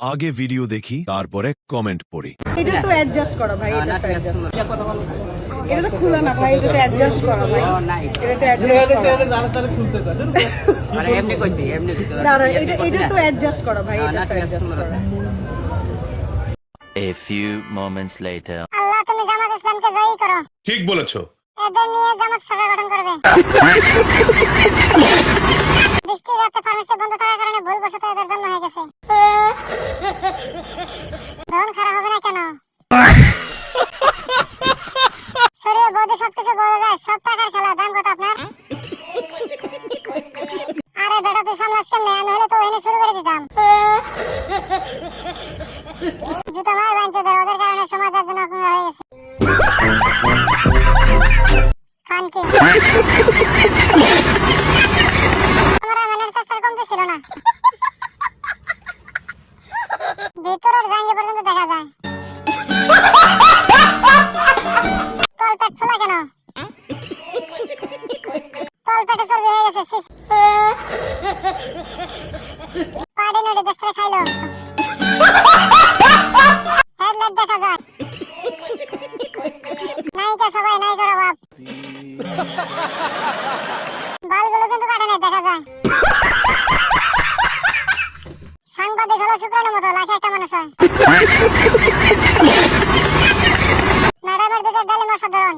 আগে ভিডিও দেখি তারপরে কমেন্ট পড়ি। এটা তো অ্যাডজাস্ট করা ভাই, এটা তো অ্যাডজাস্ট এটা তো খোলা না ভাই, এটা তো অ্যাডজাস্ট করা ভাই, এটা তো অ্যাডজাস্ট করা মানে এমনি কইছি না না, এটা তো অ্যাডজাস্ট করা ভাই, এটা তো অ্যাডজাস্ট করা। A few moments later. আল্লাহ তুমি জামাত ইসলামকে জয়ী করো। ঠিক বলেছো। এদের নিয়ে জামাত সরকার গঠন করবে। বৃষ্টি রাতে ফার্মেসি বন্ধ থাকার কারণে ভুলবশত এদের জন্ম হয়ে গেছে। ধন খারাপ হবে না কেন? শরীরে বৌদি সবকিছু বোঝা যায়, সব টাকার খেলা। দাম কত আপনার? আরে বেটা তুই সামলাস কেমনে? আমি হলে তো এনে শুরু করে দিতাম। জুতো মার বাঞ্চদের, ওদের কারণে সমাজ আজ নরকম হয়ে গেছে। খানকি আমরা মনের চেষ্টার কমতে ছিল না। ভিতরের জাঙ্গি পর্যন্ত দেখা যায়। তল পেট ফোলা কেন? তল পেটে চর্বি হয়ে গেছে। পাড়ি নড়ে দেশটারে খাইলো। হেডলাইট দেখা যায়। নায়িকা সবাই নাই করো বাপ। বালগুলো কিন্তু কাটে নাই, দেখা যায়। সাংবাদিক হলো শুক্রাণুর মতো, লাখে একটা মানুষ হয়। ম্যাডামের দুটো ডালিম অসাধারণ।